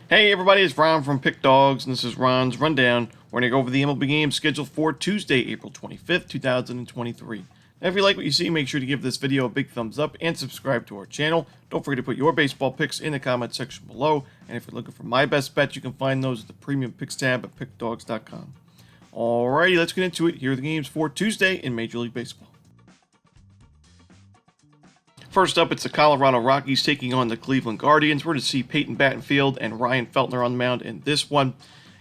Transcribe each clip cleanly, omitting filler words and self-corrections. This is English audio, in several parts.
Hey everybody, it's Ron from Pick Dawgz, and this is Ron's Rundown. We're going to go over the MLB games scheduled for Tuesday, April 25th, 2023. Now, if you like what you see, make sure to give this video a big thumbs up and subscribe to our channel. Don't forget to put your baseball picks in the comment section below. And if you're looking for my best bets, you can find those at the Premium Picks tab at pickdawgz.com. Alrighty, let's get into it. Here are the games for Tuesday in Major League Baseball. First up, it's the Colorado Rockies taking on the Cleveland Guardians. We're going to see Peyton Battenfield and Ryan Feltner on the mound in this one.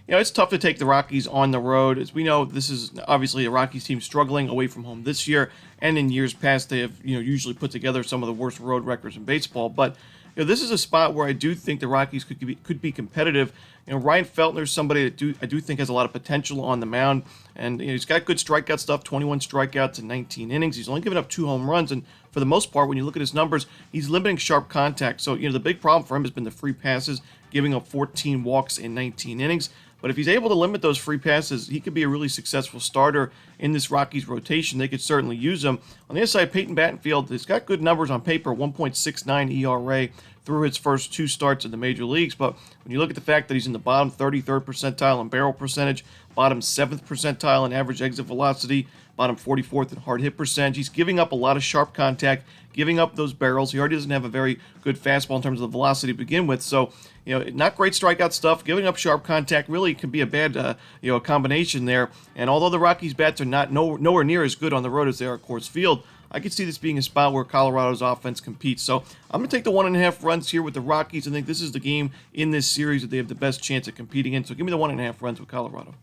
You know, it's tough to take the Rockies on the road. As we know, this is obviously a Rockies team struggling away from home this year, and in years past, they have usually put together some of the worst road records in baseball. But this is a spot where I do think the Rockies could be competitive. Ryan Feltner is somebody that I do think has a lot of potential on the mound, and he's got good strikeout stuff. 21 strikeouts in 19 innings. He's only given up 2 home runs, and for the most part, when you look at his numbers, he's limiting sharp contact. So the big problem for him has been the free passes, giving up 14 walks in 19 innings. But if he's able to limit those free passes, he could be a really successful starter in this Rockies rotation. They could certainly use him. On the other side, Peyton Battenfield has got good numbers on paper, 1.69 ERA through his first 2 starts in the major leagues. But when you look at the fact that he's in the bottom 33rd percentile in barrel percentage, bottom 7th percentile in average exit velocity, bottom 44th in hard hit percentage, he's giving up a lot of sharp contact, giving up those barrels. He already doesn't have a very good fastball in terms of the velocity to begin with. So, not great strikeout stuff. Giving up sharp contact really could be a bad, combination there. And although the Rockies' bats are nowhere near as good on the road as they are at Coors Field, I could see this being a spot where Colorado's offense competes. So I'm going to take the 1.5 runs here with the Rockies. I think this is the game in this series that they have the best chance at competing in. So give me the 1.5 runs with Colorado.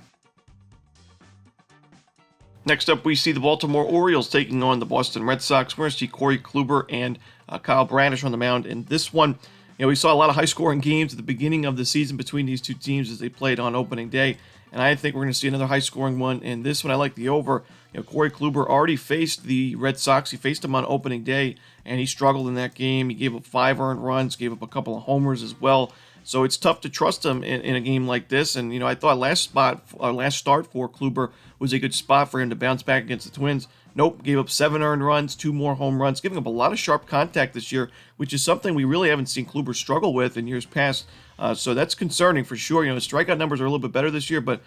Next up, we see the Baltimore Orioles taking on the Boston Red Sox. We're going to see Corey Kluber and Kyle Bradish on the mound in this one. We saw a lot of high-scoring games at the beginning of the season between these two teams as they played on opening day, and I think we're going to see another high-scoring one in this one. I like the over. Corey Kluber already faced the Red Sox. He faced them on opening day, and he struggled in that game. He gave up 5 earned runs, gave up a couple of homers as well. So it's tough to trust him in a game like this. And, I thought last start for Kluber was a good spot for him to bounce back against the Twins. Nope, gave up 7 earned runs, 2 more home runs, giving up a lot of sharp contact this year, which is something we really haven't seen Kluber struggle with in years past. So that's concerning for sure. His strikeout numbers are a little bit better this year, but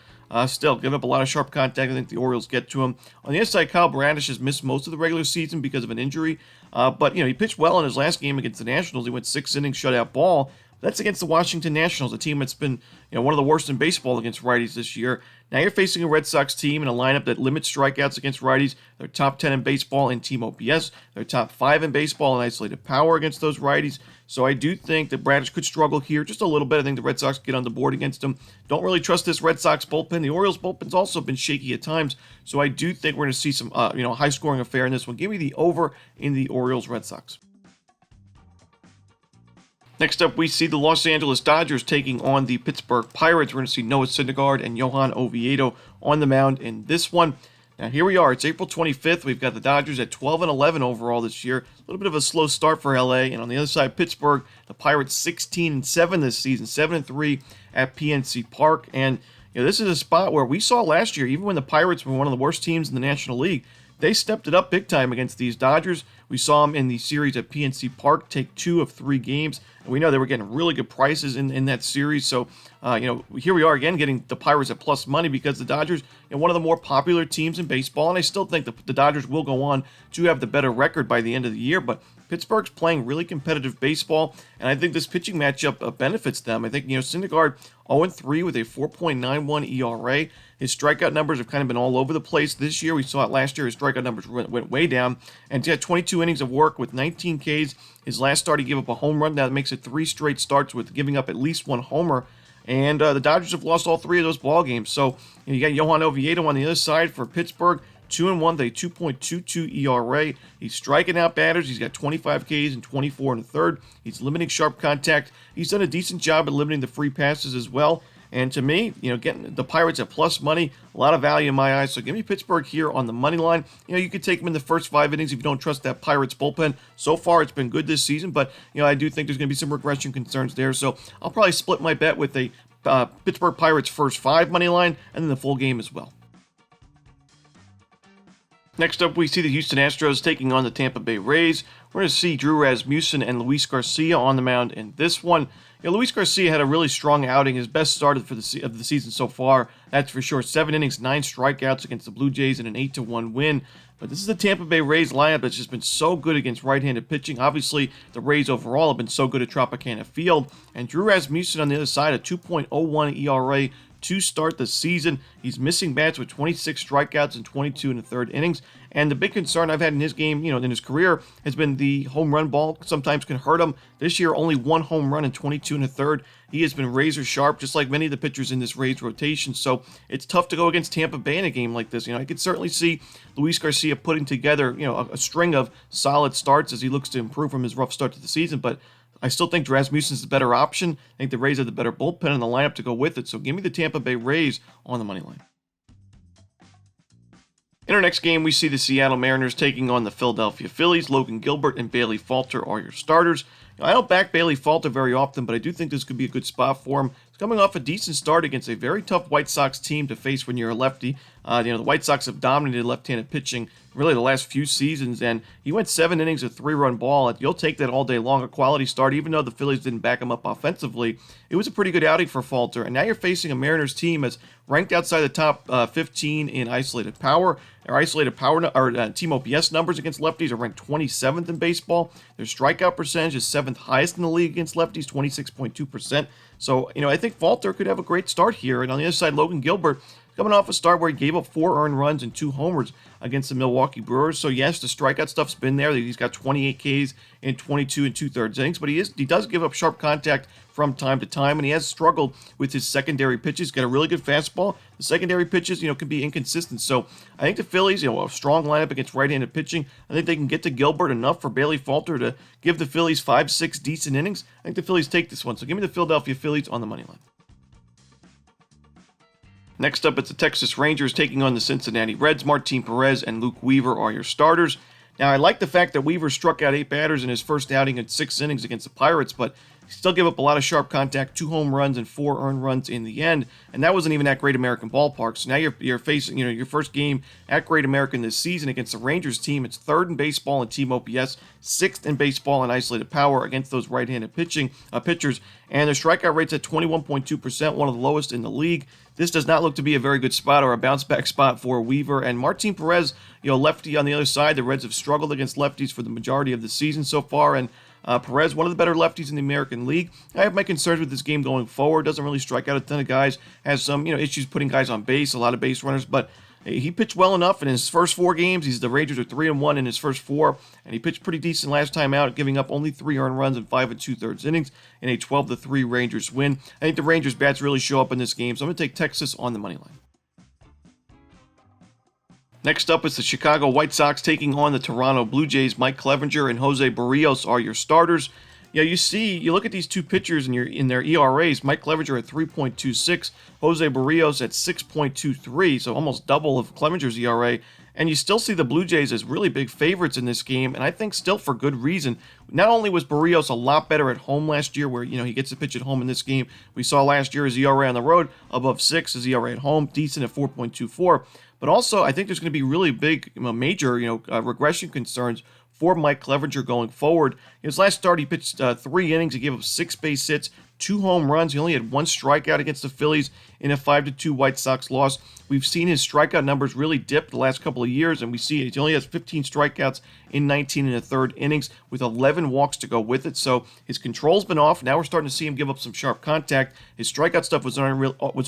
still giving up a lot of sharp contact. I think the Orioles get to him. On the other side, Kyle Bradish has missed most of the regular season because of an injury. But, he pitched well in his last game against the Nationals. He went 6 innings, shutout ball. That's against the Washington Nationals, a team that's been one of the worst in baseball against righties this year. Now you're facing a Red Sox team in a lineup that limits strikeouts against righties. They're top 10 in baseball in team OPS. They're top 5 in baseball in isolated power against those righties. So I do think that Bradish could struggle here just a little bit. I think the Red Sox get on the board against him. Don't really trust this Red Sox bullpen. The Orioles bullpen's also been shaky at times. So I do think we're going to see some high-scoring affair in this one. Give me the over in the Orioles-Red Sox. Next up, we see the Los Angeles Dodgers taking on the Pittsburgh Pirates. We're going to see Noah Syndergaard and Johan Oviedo on the mound in this one. Now, here we are. It's April 25th. We've got the Dodgers at 12-11 overall this year. A little bit of a slow start for LA. And on the other side, Pittsburgh, the Pirates 16-7 this season, 7-3 at PNC Park. And this is a spot where we saw last year, even when the Pirates were one of the worst teams in the National League, they stepped it up big time against these Dodgers. We saw them in the series at PNC Park take 2 of 3 games. And we know they were getting really good prices in that series. So, here we are again getting the Pirates at plus money because the Dodgers are one of the more popular teams in baseball. And I still think the Dodgers will go on to have the better record by the end of the year. But Pittsburgh's playing really competitive baseball, and I think this pitching matchup benefits them. I think, Syndergaard 0-3 with a 4.91 ERA. His strikeout numbers have kind of been all over the place this year. We saw it last year. His strikeout numbers went way down, and he had 22 innings of work with 19 Ks. His last start, he gave up a home run. Now that makes it 3 straight starts with giving up at least 1 homer. And the Dodgers have lost all 3 of those ball games. So you got Johan Oviedo on the other side for Pittsburgh. 2-1, they 2.22 ERA. He's striking out batters. He's got 25 Ks and 24 in the third. He's limiting sharp contact. He's done a decent job at limiting the free passes as well. And to me, getting the Pirates at plus money, a lot of value in my eyes. So give me Pittsburgh here on the money line. You could take them in the first 5 innings if you don't trust that Pirates bullpen. So far, it's been good this season, but I do think there's going to be some regression concerns there. So I'll probably split my bet with a Pittsburgh Pirates first 5 money line and then the full game as well. Next up, we see the Houston Astros taking on the Tampa Bay Rays. We're We're going to see Drew Rasmussen and Luis Garcia on the mound in this one. Luis Garcia had a really strong outing, his best start of the season so far, that's for sure. 7 innings, 9 strikeouts against the Blue Jays in an 8-1 win. But this is the Tampa Bay Rays lineup that's just been so good against right-handed pitching. Obviously, the Rays overall have been so good at Tropicana Field. And Drew Rasmussen on the other side, a 2.01 ERA to start the season. He's missing bats with 26 strikeouts and 22 in the third innings. And the big concern I've had in his game, in his career, has been the home run ball. Sometimes can hurt him. This year, only 1 home run and 22 in the third. He has been razor sharp, just like many of the pitchers in this Rays rotation. So it's tough to go against Tampa Bay in a game like this. I could certainly see Luis Garcia putting together, a string of solid starts as he looks to improve from his rough start to the season. But I still think Rasmussen is the better option. I think the Rays have the better bullpen in the lineup to go with it. So give me the Tampa Bay Rays on the money line. In our next game, we see the Seattle Mariners taking on the Philadelphia Phillies. Logan Gilbert and Bailey Falter are your starters. I don't back Bailey Falter very often, but I do think this could be a good spot for him. He's coming off a decent start against a very tough White Sox team to face when you're a lefty. The White Sox have dominated left-handed pitching really the last few seasons, and he went 7 innings of 3-run ball. You'll take that all day long. A quality start, even though the Phillies didn't back him up offensively. It was a pretty good outing for Falter, and now you're facing a Mariners team that's ranked outside the top 15 in isolated power. Their isolated power or team OPS numbers against lefties are ranked 27th in baseball. Their strikeout percentage is 7th highest in the league against lefties, 26.2%. So, I think Falter could have a great start here. And on the other side, Logan Gilbert, coming off a start where he gave up 4 earned runs and 2 homers against the Milwaukee Brewers. So, yes, the strikeout stuff's been there. He's got 28 Ks in 22 2/3 innings, but he does give up sharp contact from time to time, and he has struggled with his secondary pitches. Got a really good fastball. The secondary pitches, can be inconsistent. So I think the Phillies, a strong lineup against right-handed pitching. I think they can get to Gilbert enough for Bailey Falter to give the Phillies 5-6 decent innings. I think the Phillies take this one. So give me the Philadelphia Phillies on the money line. Next up, it's the Texas Rangers taking on the Cincinnati Reds. Martin Perez and Luke Weaver are your starters. Now, I like the fact that Weaver struck out 8 batters in his first outing in 6 innings against the Pirates, but he still gave up a lot of sharp contact, 2 home runs and 4 earned runs in the end, and that wasn't even at Great American Ballpark. So now you're facing, your first game at Great American this season against the Rangers team. It's 3rd in baseball in team OPS, 6th in baseball in isolated power against those right-handed pitchers, and their strikeout rate's at 21.2%, one of the lowest in the league. This does not look to be a very good spot or a bounce-back spot for Weaver. And Martin Perez, lefty on the other side. The Reds have struggled against lefties for the majority of the season so far, and Perez, one of the better lefties in the American League. I have my concerns with this game going forward. Doesn't really strike out a ton of guys. Has some, issues putting guys on base, a lot of base runners, but he pitched well enough in his first 4 games. The Rangers are 3-1 in his first 4, and he pitched pretty decent last time out, giving up only 3 earned runs in 5 2/3 innings in a 12-3 Rangers win. I think the Rangers bats really show up in this game, so I'm going to take Texas on the money line. Next up is the Chicago White Sox taking on the Toronto Blue Jays. Mike Clevenger and Jose Barrios are your starters. You look at these 2 pitchers in their ERAs. Mike Clevenger at 3.26, Jose Barrios at 6.23, so almost double of Clevenger's ERA. And you still see the Blue Jays as really big favorites in this game, and I think still for good reason. Not only was Barrios a lot better at home last year, where he gets to pitch at home in this game. We saw last year his ERA on the road above 6, his ERA at home decent at 4.24. But also, I think there's going to be really big, major, regression concerns for Mike Clevenger going forward. His last start, he pitched 3 innings. He gave up 6 base hits, 2 home runs. He only had 1 strikeout against the Phillies in a 5-2 White Sox loss. We've seen his strikeout numbers really dip the last couple of years, and we see he only has 15 strikeouts in 19 1/3 innings with 11 walks to go with it. So his control's been off. Now we're starting to see him give up some sharp contact. His strikeout stuff was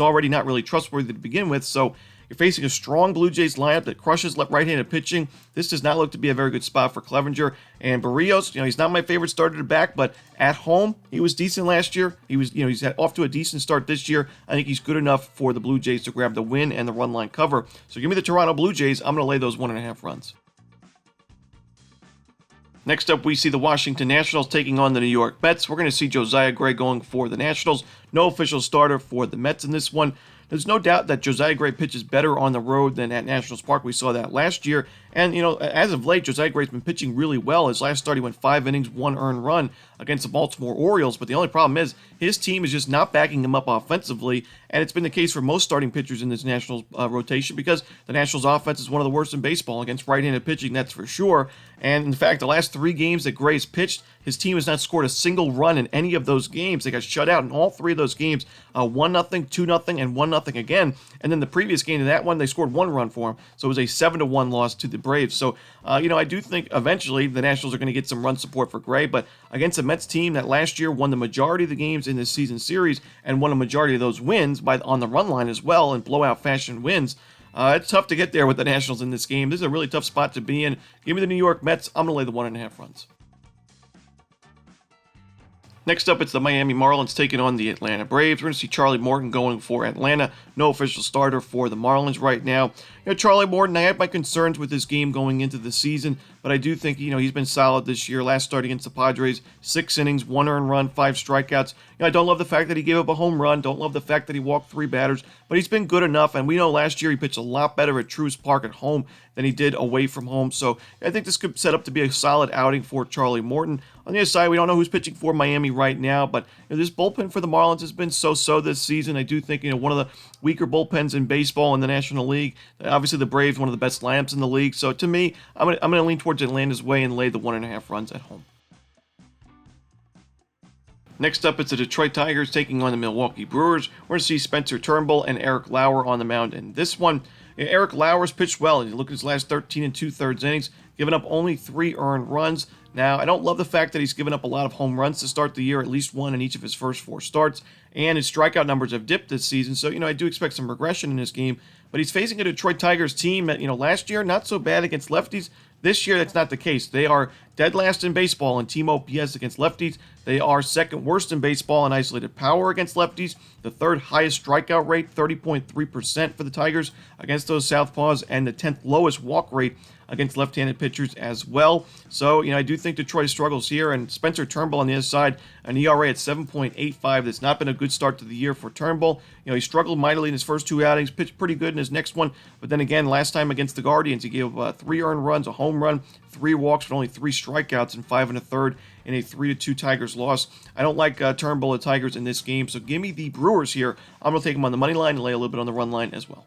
already not really trustworthy to begin with. So you're facing a strong Blue Jays lineup that crushes right-handed pitching. This does not look to be a very good spot for Clevenger. And Barrios, he's not my favorite starter to back, but at home, he was decent last year. He's off to a decent start this year. I think he's good enough for the Blue Jays to grab the win and the run line cover. So give me the Toronto Blue Jays. I'm going to lay those 1.5 runs. Next up, we see the Washington Nationals taking on the New York Mets. We're going to see Josiah Gray going for the Nationals. No official starter for the Mets in this one. There's no doubt that Josiah Gray pitches better on the road than at Nationals Park. We saw that last year. And, as of late, Josiah Gray's been pitching really well. His last start, he went 5 innings, 1 earned run against the Baltimore Orioles. But the only problem is his team is just not backing him up offensively. And it's been the case for most starting pitchers in this Nationals rotation because the Nationals offense is one of the worst in baseball against right-handed pitching, that's for sure. And in fact, the last 3 games that Gray's pitched, his team has not scored a single run in any of those games. They got shut out in all 3 of those games, 1-0, 2-0, and 1-0 again. And then the previous game, in that one, they scored 1 run for him. So it was a 7-1 loss to the Braves. So, I do think eventually the Nationals are going to get some run support for Gray. But against a Mets team that last year won the majority of the games in this season series and won a majority of those wins on the run line as well in blowout fashion wins, it's tough to get there with the Nationals in this game. This is a really tough spot to be in. Give me the New York Mets. I'm going to lay the 1.5 runs. Next up, it's the Miami Marlins taking on the Atlanta Braves. We're going to see Charlie Morton going for Atlanta. No official starter for the Marlins right now. Charlie Morton, I had my concerns with his game going into the season, but I do think, he's been solid this year. Last start against the Padres, 6 innings, 1 earned run, 5 strikeouts. I don't love the fact that he gave up a home run. Don't love the fact that he walked 3 batters, but he's been good enough, and we know last year he pitched a lot better at Truist Park at home than he did away from home. So I think this could set up to be a solid outing for Charlie Morton. On the other side, we don't know who's pitching for Miami right now, but this bullpen for the Marlins has been so-so this season. I do think, one of the weaker bullpens in baseball in the National League. Obviously, the Braves, one of the best lineups in the league. So to me, I'm going to lean towards Atlanta's way and lay the 1.5 runs at home. Next up, it's the Detroit Tigers taking on the Milwaukee Brewers. We're going to see Spencer Turnbull and Eric Lauer on the mound in this one. Eric Lauer's pitched well. You look at his last 13 2/3 innings, giving up only 3 earned runs. Now, I don't love the fact that he's given up a lot of home runs to start the year, at least 1 in each of his first 4 starts, and his strikeout numbers have dipped this season, so, I do expect some regression in this game, but he's facing a Detroit Tigers team that, last year, not so bad against lefties. This year, that's not the case. They are dead last in baseball in team OPS against lefties. They are second worst in baseball in isolated power against lefties. The 3rd highest strikeout rate, 30.3% for the Tigers against those southpaws, and the 10th lowest walk rate against left-handed pitchers as well. So, I do think Detroit struggles here, and Spencer Turnbull on the other side, an ERA at 7.85. That's not been a good start to the year for Turnbull. He struggled mightily in his first 2 outings, pitched pretty good in his next one, but then again, last time against the Guardians, he gave 3 earned runs, a home run, 3 walks, but only 3 strikeouts in 5 1/3 in a 3-2 Tigers loss. I don't like Turnbull and Tigers in this game, so give me the Brewers here. I'm going to take them on the money line and lay a little bit on the run line as well.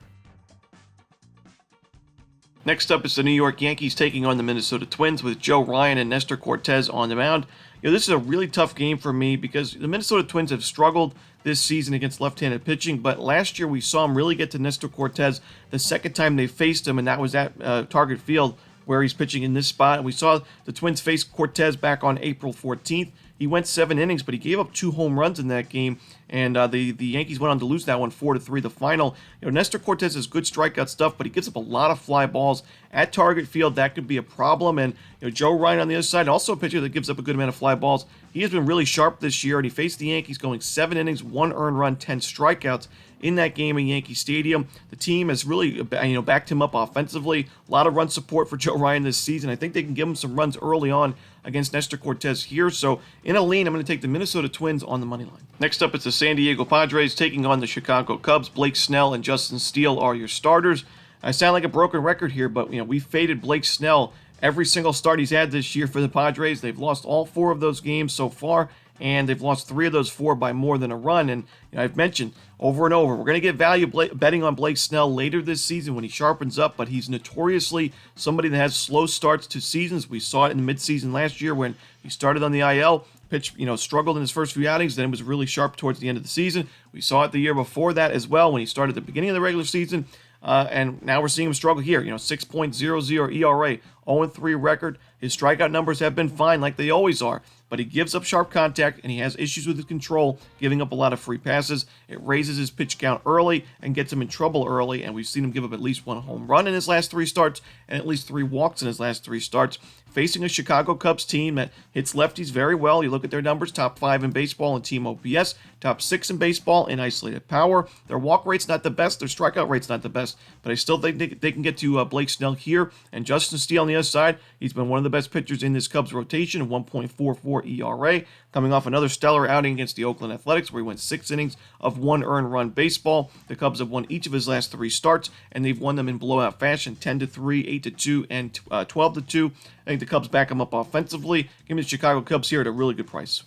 Next up is the New York Yankees taking on the Minnesota Twins with Joe Ryan and Nestor Cortez on the mound. This is a really tough game for me because the Minnesota Twins have struggled this season against left-handed pitching, but last year we saw him really get to Nestor Cortez the second time they faced him, and that was at Target Field where he's pitching in this spot. And we saw the Twins face Cortez back on April 14th. He went 7 innings, but he gave up 2 home runs in that game, and the Yankees went on to lose that one 4-3 the final. Nestor Cortez has good strikeout stuff, but he gives up a lot of fly balls at Target Field. That could be a problem, and Joe Ryan on the other side, also a pitcher that gives up a good amount of fly balls. He has been really sharp this year, and he faced the Yankees going 7 innings, 1 earned run, 10 strikeouts in that game in Yankee Stadium. The team has really backed him up offensively. A lot of run support for Joe Ryan this season. I think they can give him some runs early on against Nestor Cortez here. So in a lean, I'm going to take the Minnesota Twins on the money line. Next up, it's the San Diego Padres taking on the Chicago Cubs. Blake Snell and Justin Steele are your starters. I sound like a broken record here, but we faded Blake Snell every single start he's had this year for the Padres. They've lost all 4 of those games so far, and they've lost 3 of those 4 by more than a run. And I've mentioned over and over, we're going to get value betting on Blake Snell later this season when he sharpens up, but he's notoriously somebody that has slow starts to seasons. We saw it in the midseason last year when he started on the IL, pitched, struggled in his first few outings, then was really sharp towards the end of the season. We saw it the year before that as well when he started at the beginning of the regular season. And now we're seeing him struggle here. 6.00 ERA, 0-3 record. His strikeout numbers have been fine like they always are, but he gives up sharp contact and he has issues with his control, giving up a lot of free passes. It raises his pitch count early and gets him in trouble early, and we've seen him give up at least 1 home run in his last 3 starts and at least 3 walks in his last 3 starts. facing a Chicago Cubs team that hits lefties very well. You look at their numbers, top 5 in baseball in team OPS, top 6 in baseball in isolated power. Their walk rate's not the best, their strikeout rate's not the best, but I still think they can get to Blake Snell here. And Justin Steele on the other side, he's been one of the best pitchers in this Cubs rotation, 1.44 ERA, coming off another stellar outing against the Oakland Athletics where he went 6 innings of 1 earned run baseball. The Cubs have won each of his last 3 starts, and they've won them in blowout fashion, 10-3, 8-2, and 12-2. I think the Cubs back them up offensively. Give me the Chicago Cubs here at a really good price.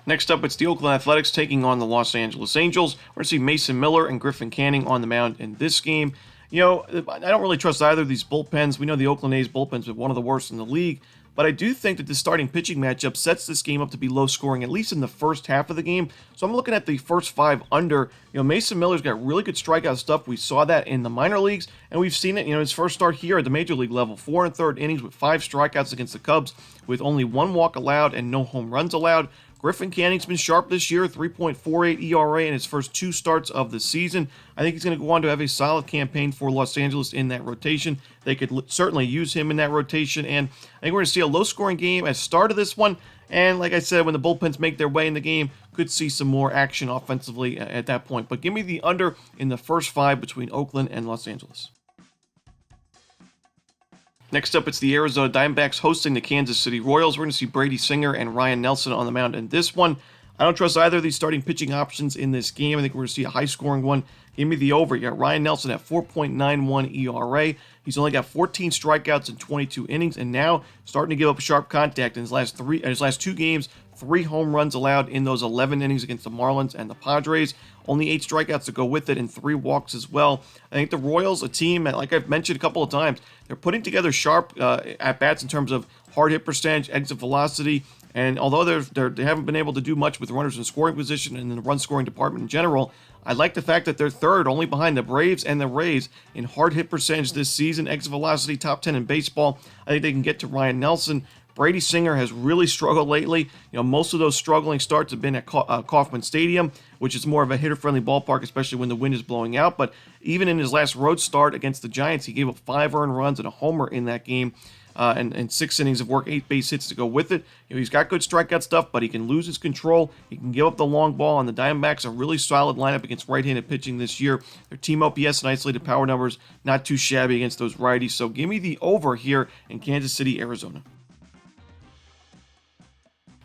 Next up, it's the Oakland Athletics taking on the Los Angeles Angels. We're going to see Mason Miller and Griffin Canning on the mound in this game. You know, I don't really trust either of these bullpens. We know the Oakland A's bullpen's been one of the worst in the league, but I do think that the starting pitching matchup sets this game up to be low scoring, at least in the first half of the game. So I'm looking at the first 5 under. You know, Mason Miller's got really good strikeout stuff. We saw that in the minor leagues, and we've seen it, his first start here at the major league level. 4 1/3 innings with 5 strikeouts against the Cubs, with only 1 walk allowed and no home runs allowed. Griffin Canning's been sharp this year, 3.48 ERA in his first 2 starts of the season. I think he's going to go on to have a solid campaign for Los Angeles in that rotation. They could certainly use him in that rotation, and I think we're going to see a low-scoring game at start of this one. And like I said, when the bullpens make their way in the game, could see some more action offensively at that point. But give me the under in the first 5 between Oakland and Los Angeles. Next up, it's the Arizona Diamondbacks hosting the Kansas City Royals. We're going to see Brady Singer and Ryan Nelson on the mound in this one. I don't trust either of these starting pitching options in this game. I think we're going to see a high-scoring one. Give me the over. You got Ryan Nelson at 4.91 ERA. He's only got 14 strikeouts in 22 innings, and now starting to give up sharp contact in his last 2 games. 3 home runs allowed in those 11 innings against the Marlins and the Padres. Only 8 strikeouts to go with it and 3 walks as well. I think the Royals, a team that, like I've mentioned a couple of times, they're putting together sharp at-bats in terms of hard hit percentage, exit velocity, and although they haven't been able to do much with runners in scoring position and in the run-scoring department in general, I like the fact that they're third, only behind the Braves and the Rays, in hard hit percentage this season. Exit velocity, top 10 in baseball. I think they can get to Ryan Nelson. Brady Singer has really struggled lately. Most of those struggling starts have been at Kauffman Stadium, which is more of a hitter-friendly ballpark, especially when the wind is blowing out. But even in his last road start against the Giants, he gave up 5 earned runs and a homer in that game, and 6 innings of work, 8 base hits to go with it. He's got good strikeout stuff, but he can lose his control. He can give up the long ball, and the Diamondbacks are a really solid lineup against right-handed pitching this year. Their team OPS and isolated power numbers not too shabby against those righties. So give me the over here in Kansas City, Arizona.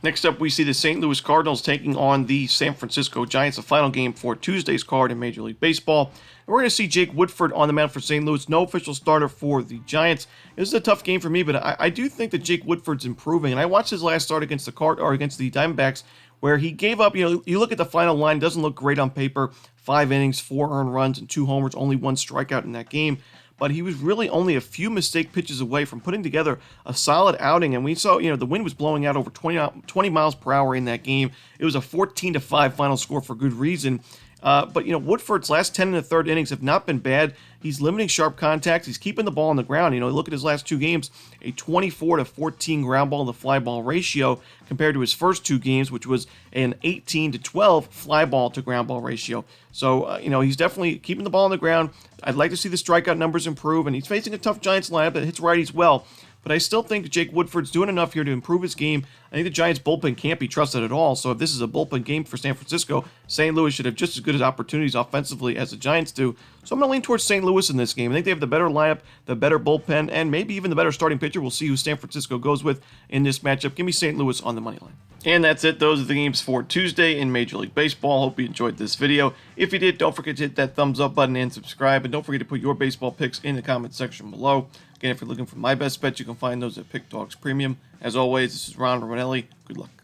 Next up, we see the St. Louis Cardinals taking on the San Francisco Giants, the final game for Tuesday's card in Major League Baseball. And we're going to see Jake Woodford on the mound for St. Louis, no official starter for the Giants. This is a tough game for me, but I do think that Jake Woodford's improving. And I watched his last start against the Diamondbacks, where he gave up, you look at the final line, doesn't look great on paper. 5 innings, 4 earned runs, and 2 homers, only 1 strikeout in that game. But he was really only a few mistake pitches away from putting together a solid outing. And we saw, the wind was blowing out over 20 miles per hour in that game. It was a 14-5 final score for good reason. But Woodford's last 10 1/3 innings have not been bad. He's limiting sharp contact. He's keeping the ball on the ground. Look at his last 2 games, a 24-14 ground ball to fly ball ratio compared to his first 2 games, which was an 18-12 fly ball to ground ball ratio. So, he's definitely keeping the ball on the ground. I'd like to see the strikeout numbers improve, and he's facing a tough Giants lineup that hits righties well. But I still think Jake Woodford's doing enough here to improve his game. I think the Giants' bullpen can't be trusted at all. So if this is a bullpen game for San Francisco, St. Louis should have just as good as opportunities offensively as the Giants do. So I'm going to lean towards St. Louis in this game. I think they have the better lineup, the better bullpen, and maybe even the better starting pitcher. We'll see who San Francisco goes with in this matchup. Give me St. Louis on the money line. And that's it. Those are the games for Tuesday in Major League Baseball. Hope you enjoyed this video. If you did, don't forget to hit that thumbs up button and subscribe. And don't forget to put your baseball picks in the comment section below. Again, if you're looking for my best bets, you can find those at Pickdawgz Premium. As always, this is Ron Romanelli. Good luck.